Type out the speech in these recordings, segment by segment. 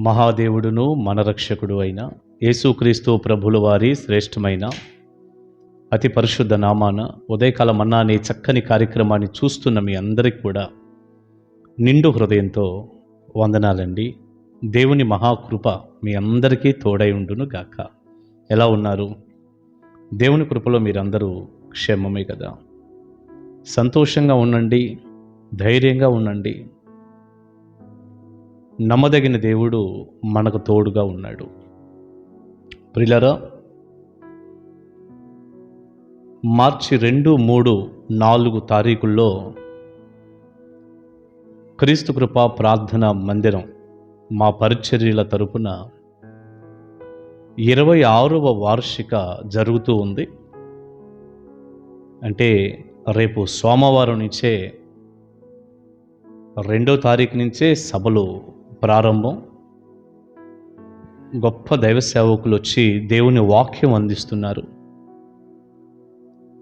మహాదేవుడును మన రక్షకుడు అయిన యేసుక్రీస్తు ప్రభుల వారి శ్రేష్టమైన అతి పరిశుద్ధ నామాన ఉదయకాల మన్నా అనే చక్కని కార్యక్రమాన్ని చూస్తున్న మీ అందరికీ కూడా నిండు హృదయంతో వందనాలండి. దేవుని మహాకృప మీ అందరికీ తోడై ఉండును గాక. ఎలా ఉన్నారు? దేవుని కృపలో మీరందరూ క్షేమమే కదా. సంతోషంగా ఉండండి, ధైర్యంగా ఉండండి. నమ్మదగిన దేవుడు మనకు తోడుగా ఉన్నాడు. ప్రియులారా, మార్చి 2, 3, 4 తారీఖుల్లో క్రీస్తు కృపా ప్రార్థన మందిరం మా పరిచర్యల తరపున 26వ వార్షిక జరుగుతూ ఉంది. అంటే రేపు సోమవారం నుంచే 2వ తారీఖు నుంచే సభలు ప్రారంభం. గొప్ప దైవ సేవకులు వచ్చి దేవుని వాక్యం అందిస్తున్నారు.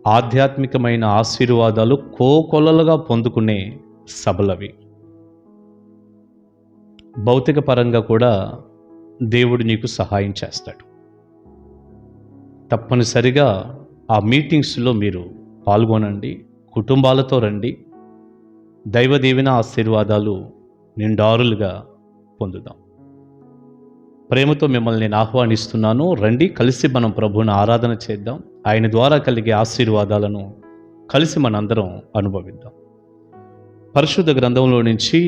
ఆధ్యాత్మికమైన ఆశీర్వాదాలు కోకొల్లలుగా పొందుకునే సభలవి. భౌతిక పరంగా కూడా దేవుడు నీకు సహాయం చేస్తాడు. తప్పనిసరిగా ఆ మీటింగ్స్లో మీరు పాల్గొనండి, కుటుంబాలతో రండి. దైవ దీవెన ఆశీర్వాదాలు నిండారులుగా పొందుదాం. ప్రేమతో మిమ్మల్ని నేను ఆహ్వానిస్తున్నాను. రండి, కలిసి మనం ప్రభువుని ఆరాధన చేద్దాం. ఆయన ద్వారా కలిగే ఆశీర్వాదాలను కలిసి మనందరం అనుభవిద్దాం. పరిశుద్ధ గ్రంథంలో నుంచి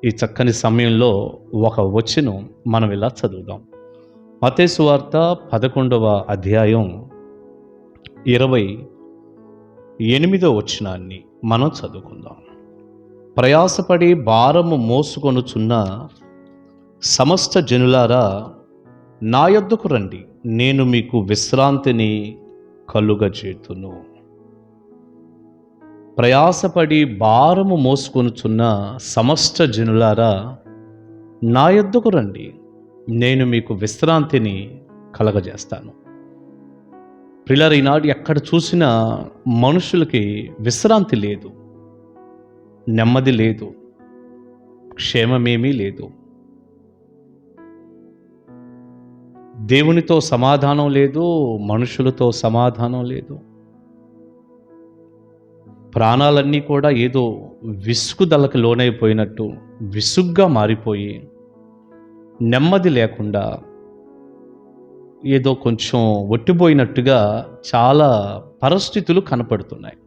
ఈ చక్కని సమయంలో ఒక వచనం మనం ఇలా చదువుదాం. మత్తయి సువార్త 11వ అధ్యాయం 28వ వచనాన్ని మనం చదువుకుందాం. ప్రయాసపడి భారము మోసుకొనుచున్న సమస్త జనులారా, నా యొద్దకు రండి, నేను మీకు విశ్రాంతిని కలుగజేతును. ప్రయాసపడి భారము మోసుకొనుచున్న సమస్త జనులారా, నా యొద్దకు రండి, నేను మీకు విశ్రాంతిని కలగజేస్తాను. ప్రియులారా, ఈనాడు ఎక్కడ చూసినా మనుషులకి విశ్రాంతి లేదు, నెమ్మది లేదు, క్షేమమేమీ లేదు. దేవునితో సమాధానం లేదు, మనుషులతో సమాధానం లేదు. ప్రాణాలన్నీ కూడా ఏదో విసుగుదలకు లోనైపోయినట్టు విసుగ్గా మారిపోయి నెమ్మది లేకుండా ఏదో కొంచెం ఒట్టిపోయినట్టుగా చాలా పరిస్థితులు కనపడుతున్నాయి.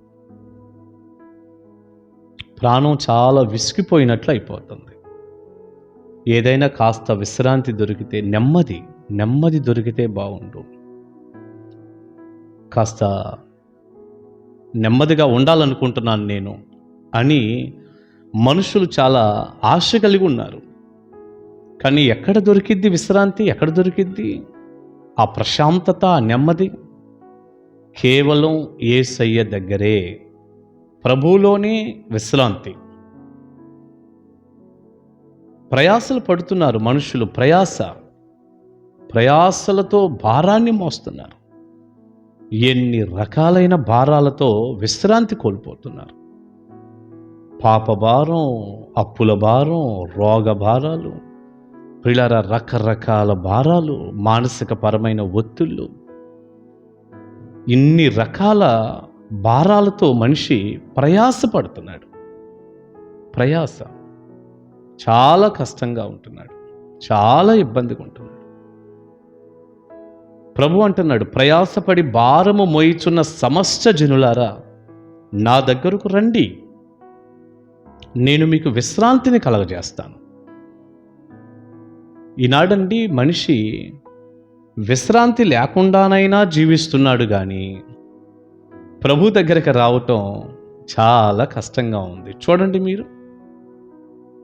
ప్రాణం చాలా విసిగిపోయినట్లు అయిపోతుంది. ఏదైనా కాస్త విశ్రాంతి దొరికితే, నెమ్మది దొరికితే బాగుండు. కాస్త నెమ్మదిగా ఉండాలనుకుంటున్నాను నేను అని మనుషులు చాలా ఆశ కలిగి ఉన్నారు. కానీ ఎక్కడ దొరికిద్ది విశ్రాంతి? ఎక్కడ దొరికిద్ది ఆ ప్రశాంతత, ఆ నెమ్మది? కేవలం యేసయ్య దగ్గరే, ప్రభువులోనే విశ్రాంతి. ప్రయాసలు పడుతున్నారు మనుషులు, ప్రయాసలతో భారాన్ని మోస్తున్నారు. ఎన్ని రకాలైన భారాలతో విశ్రాంతి కోల్పోతున్నారు. పాప భారం, అప్పుల భారం, రోగ భారాలు, ప్రియులారా, రకరకాల భారాలు, మానసిక పరమైన ఒత్తిళ్ళు, ఇన్ని రకాల భారాలతో మనిషి ప్రయాస పడుతున్నాడు. ప్రయాస చాలా కష్టంగా ఉంటున్నాడు, చాలా ఇబ్బందిగా ఉంటున్నాడు. ప్రభు అంటున్నాడు, ప్రయాసపడి భారము మోయిచున్న సమస్త జనులారా, నా దగ్గరకు రండి, నేను మీకు విశ్రాంతిని కలగజేస్తాను. ఈనాడండి మనిషి విశ్రాంతి లేకుండానైనా జీవిస్తున్నాడు, కానీ ప్రభు దగ్గరికి రావటం చాలా కష్టంగా ఉంది. చూడండి మీరు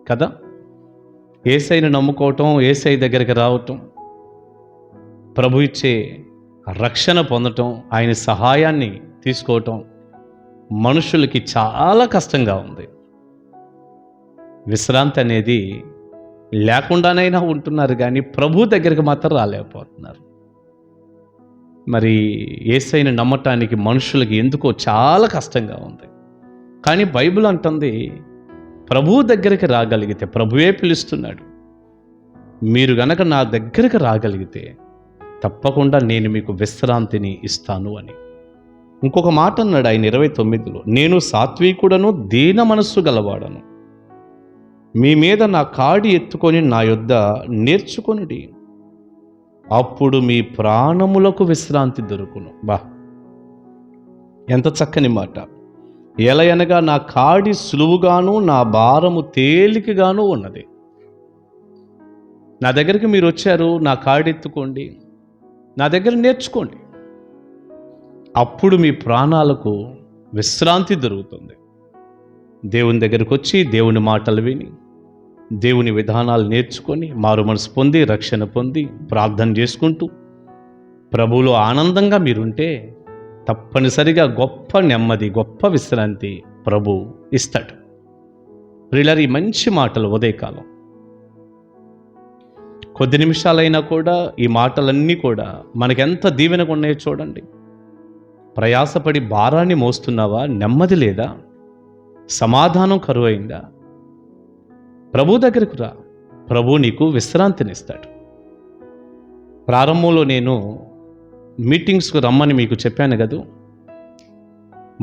కదా, యేసయ్యను నమ్ముకోవటం, యేసయ్య దగ్గరికి రావటం, ప్రభు ఇచ్చే రక్షణ పొందటం, ఆయన సహాయాన్ని తీసుకోవటం మనుషులకి చాలా కష్టంగా ఉంది. విశ్రాంతి అనేది లేకుండానైనా ఉంటున్నారు, కానీ ప్రభు దగ్గరికి మాత్రం రాలేకపోతున్నారు. మరి యేసయ్యను నమ్మటానికి మనుషులకి ఎందుకో చాలా కష్టంగా ఉంది. కానీ బైబిల్ అంటుంది, ప్రభువు దగ్గరికి రాగలిగితే, ప్రభువే పిలుస్తున్నాడు, మీరు గనక నా దగ్గరికి రాగలిగితే తప్పకుండా నేను మీకు విశ్రాంతిని ఇస్తాను అని. ఇంకొక మాట అన్నాడు ఆయన 29లో, నేను సాత్వికుడను దీన మనస్సు గలవాడను, మీ మీద నా కాడి ఎత్తుకొని నా యొద్ద నేర్చుకొనుడి, అప్పుడు మీ ప్రాణములకు విశ్రాంతి దొరుకును. బా, ఎంత చక్కని మాట. ఎలయనగా నా కాడి సులువుగాను నా భారము తేలికగాను ఉన్నది. నా దగ్గరికి మీరు వచ్చారు, నా కాడి ఎత్తుకోండి, నా దగ్గర నేర్చుకోండి, అప్పుడు మీ ప్రాణాలకు విశ్రాంతి దొరుకుతుంది. దేవుని దగ్గరకు వచ్చి దేవుని మాటలు విని దేవుని విధానాలు నేర్చుకొని మారు మనసు పొంది రక్షణ పొంది ప్రార్థన చేసుకుంటూ ప్రభువులో ఆనందంగా మీరుంటే తప్పనిసరిగా గొప్ప నెమ్మది, గొప్ప విశ్రాంతి ప్రభు ఇస్తాడు. ప్రియులారా, ఈ మంచి మాటలు ఉదయకాలం కొద్ది నిమిషాలైనా కూడా ఈ మాటలన్నీ కూడా మనకెంత దీవెనగా ఉన్నాయో చూడండి. ప్రయాసపడి భారాన్ని మోస్తున్నావా? నెమ్మది లేదా? సమాధానం కరువైందా? ప్రభు దగ్గరకు రా, ప్రభు నీకు విశ్రాంతినిస్తాడు. ప్రారంభంలో నేను మీటింగ్స్కు రమ్మని మీకు చెప్పాను కదా.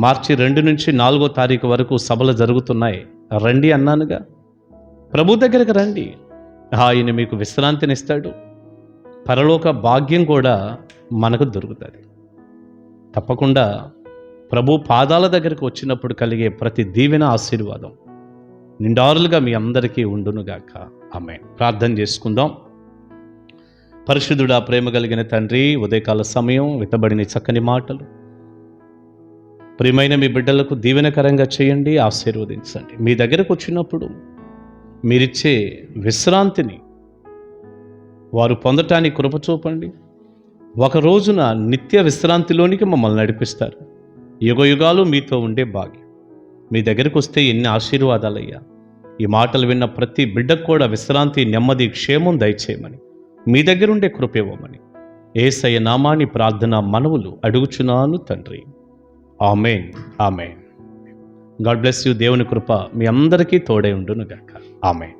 మార్చి 2 నుంచి 4వ తారీఖు వరకు సభలు జరుగుతున్నాయి, రండి అన్నానుగా. ప్రభు దగ్గరకు రండి, ఆయన మీకు విశ్రాంతినిస్తాడు. పరలోక భాగ్యం కూడా మనకు దొరుకుతుంది. తప్పకుండా ప్రభు పాదాల దగ్గరికి వచ్చినప్పుడు కలిగే ప్రతి దీవెన, ఆశీర్వాదం నిండారులుగా మీ అందరికీ ఉండునుగాక. ఆమేన్. ప్రార్థన చేసుకుందాం. పరిశుద్ధుడా, ప్రేమ కలిగిన తండ్రి, ఉదయకాల సమయం విత్తబడిన చక్కని మాటలు ప్రియమైన మీ బిడ్డలకు దీవెనకరంగా చేయండి, ఆశీర్వదించండి. మీ దగ్గరకు వచ్చినప్పుడు మీరిచ్చే విశ్రాంతిని వారు పొందటానికి కృప చూపండి. ఒక రోజున నిత్య విశ్రాంతిలోనికి మమ్మల్ని నడిపిస్తారు. యుగయుగాలు మీతో ఉండే భాగ్యం. మీ దగ్గరకు వస్తే ఎన్ని ఆశీర్వాదాలయ్యా. ఈ మాటలు విన్న ప్రతి బిడ్డకు కూడా విశ్రాంతి, నెమ్మది, క్షేమం దయచేయమని, మీ దగ్గరుండే కృప ఇవ్వమని యేసయ్య నామాని ప్రార్థన మనవులు అడుగుచున్నాను తండ్రి. ఆమేన్, ఆమేన్. God bless you. దేవుని కృప మీ అందరికీ తోడై ఉండును గాక. ఆమేన్.